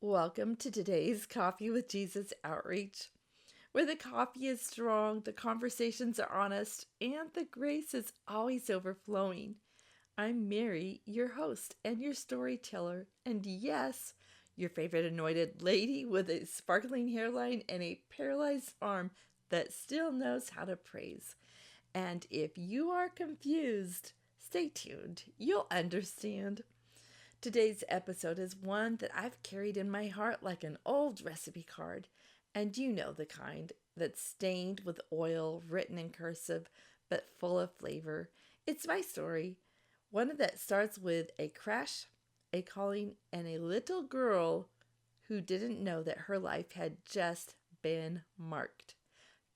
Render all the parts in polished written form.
Welcome to today's Coffee with Jesus outreach, where the coffee is strong, the conversations are honest, and the grace is always overflowing. I'm Mary, your host and your storyteller, and yes, your favorite anointed lady with a sparkling hairline and a paralyzed arm that still knows how to praise. And if you are confused, stay tuned. You'll understand. Today's episode is one that I've carried in my heart like an old recipe card, and you know the kind that's stained with oil, written in cursive, but full of flavor. It's my story, one that starts with a crash, a calling, and a little girl who didn't know that her life had just been marked.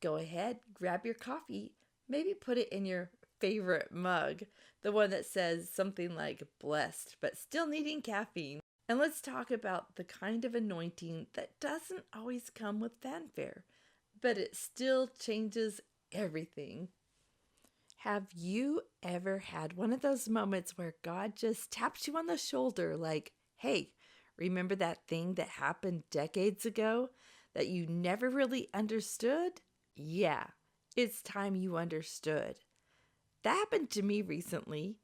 Go ahead, grab your coffee, maybe put it in your favorite mug, the one that says something like blessed but still needing caffeine. And let's talk about the kind of anointing that doesn't always come with fanfare, but it still changes everything. Have you ever had one of those moments where God just taps you on the shoulder like, hey, remember that thing that happened decades ago that you never really understood? Yeah, it's time you understood. That happened to me recently.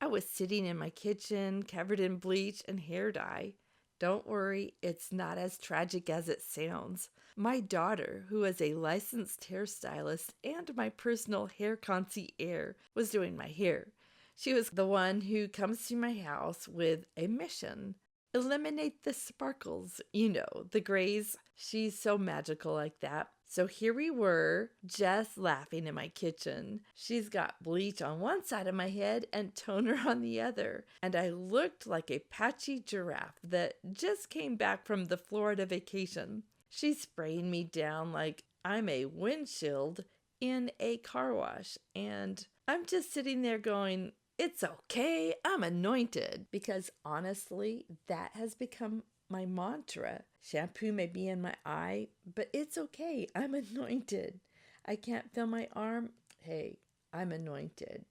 I was sitting in my kitchen, covered in bleach and hair dye. Don't worry, it's not as tragic as it sounds. My daughter, who is a licensed hairstylist and my personal hair concierge, was doing my hair. She was the one who comes to my house with a mission. Eliminate the sparkles, the grays. She's so magical like that. So here we were, just laughing in my kitchen. She's got bleach on one side of my head and toner on the other, and I looked like a patchy giraffe that just came back from the Florida vacation. She's spraying me down like I'm a windshield in a car wash, and I'm just sitting there going, it's okay, I'm anointed. Because honestly, that has become my mantra. Shampoo may be in my eye, but it's okay, I'm anointed. I can't feel my arm. Hey, I'm anointed.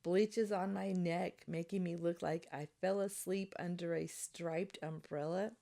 Bleach is on my neck, making me look like I fell asleep under a striped umbrella.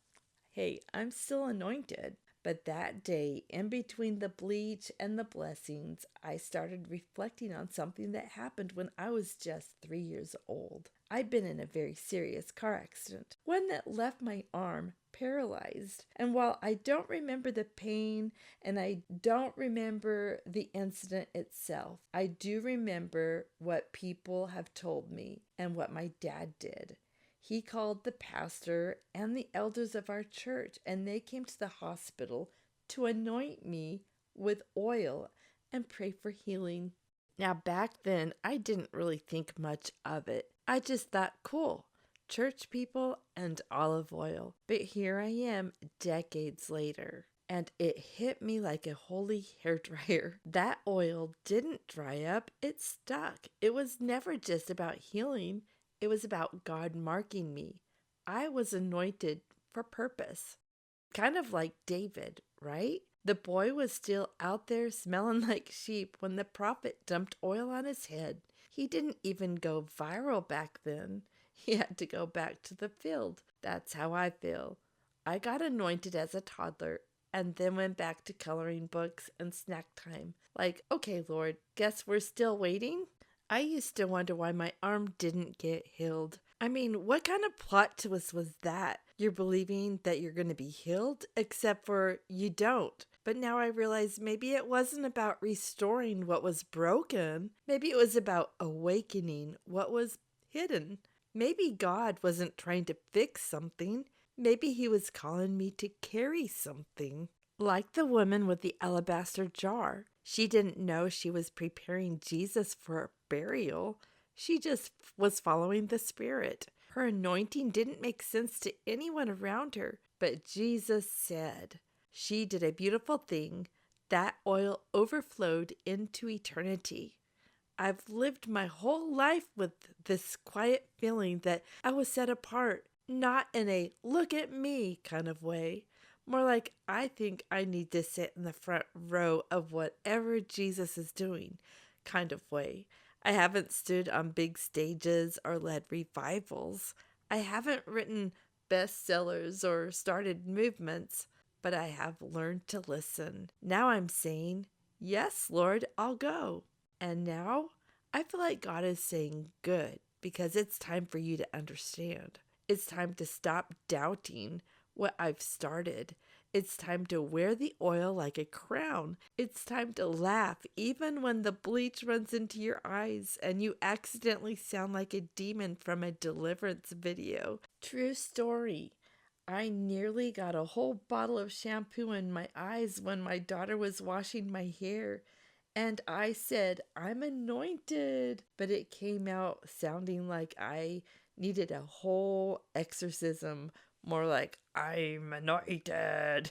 Hey, I'm still anointed. But that day, in between the bleach and the blessings, I started reflecting on something that happened when I was just 3 years old. I'd been in a very serious car accident, one that left my arm paralyzed. And while I don't remember the pain and I don't remember the incident itself, I do remember what people have told me and what my dad did. He called the pastor and the elders of our church, and they came to the hospital to anoint me with oil and pray for healing. Now, back then, I didn't really think much of it. I just thought, cool, church people and olive oil. But here I am, decades later. And it hit me like a holy hairdryer. That oil didn't dry up, it stuck. It was never just about healing. It was about God marking me. I was anointed for purpose. Kind of like David, right? The boy was still out there smelling like sheep when the prophet dumped oil on his head. He didn't even go viral back then. He had to go back to the field. That's how I feel. I got anointed as a toddler and then went back to coloring books and snack time. Like, okay, Lord, guess we're still waiting? I used to wonder why my arm didn't get healed. I mean, what kind of plot twist was that? You're believing that you're going to be healed, except for you don't. But now I realize maybe it wasn't about restoring what was broken. Maybe it was about awakening what was hidden. Maybe God wasn't trying to fix something. Maybe he was calling me to carry something. Like the woman with the alabaster jar. She didn't know she was preparing Jesus for a burial. She just was following the Spirit. Her anointing didn't make sense to anyone around her, but Jesus said. She did a beautiful thing. That oil overflowed into eternity. I've lived my whole life with this quiet feeling that I was set apart, not in a look at me kind of way. More like, I think I need to sit in the front row of whatever Jesus is doing kind of way. I haven't stood on big stages or led revivals. I haven't written bestsellers or started movements, but I have learned to listen. Now I'm saying, yes, Lord, I'll go. And now I feel like God is saying, good, because it's time for you to understand. It's time to stop doubting what I've started. It's time to wear the oil like a crown. It's time to laugh even when the bleach runs into your eyes and you accidentally sound like a demon from a deliverance video. True story. I nearly got a whole bottle of shampoo in my eyes when my daughter was washing my hair. And I said, I'm anointed. But it came out sounding like I needed a whole exorcism, more like, I'm anointed.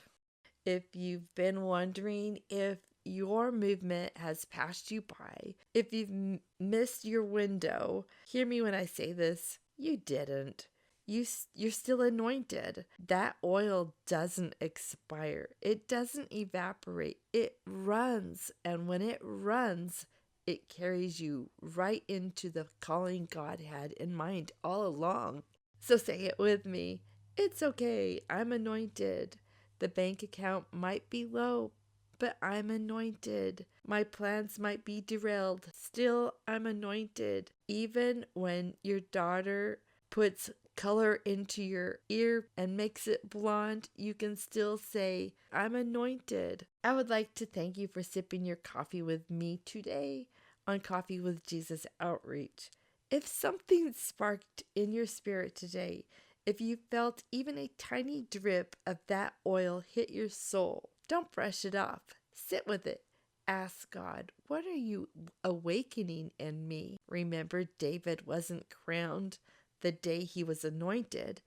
If you've been wondering if your movement has passed you by, if you've missed your window, hear me when I say this, you didn't. You're still anointed. That oil doesn't expire. It doesn't evaporate. It runs. And when it runs, it carries you right into the calling God had in mind all along. So say it with me. It's okay. I'm anointed. The bank account might be low, but I'm anointed. My plans might be derailed. Still, I'm anointed. Even when your daughter puts color into your ear and makes it blonde, you can still say, I'm anointed. I would like to thank you for sipping your coffee with me today on Coffee with Jesus Outreach. If something sparked in your spirit today, if you felt even a tiny drip of that oil hit your soul, don't brush it off. Sit with it. Ask God, what are you awakening in me? Remember, David wasn't crowned the day he was anointed,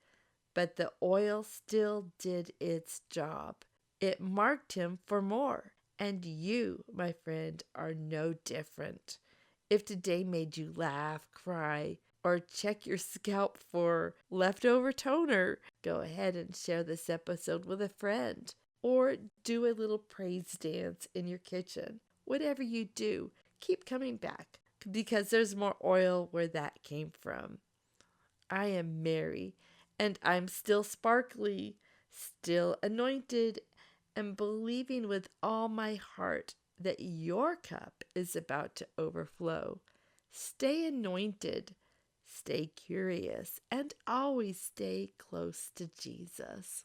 but the oil still did its job. It marked him for more. And you, my friend, are no different. If today made you laugh, cry, or check your scalp for leftover toner, go ahead and share this episode with a friend. Or do a little praise dance in your kitchen. Whatever you do, keep coming back because there's more oil where that came from. I am Mary, and I'm still sparkly, still anointed, and believing with all my heart that your cup is about to overflow. Stay anointed, stay curious, and always stay close to Jesus.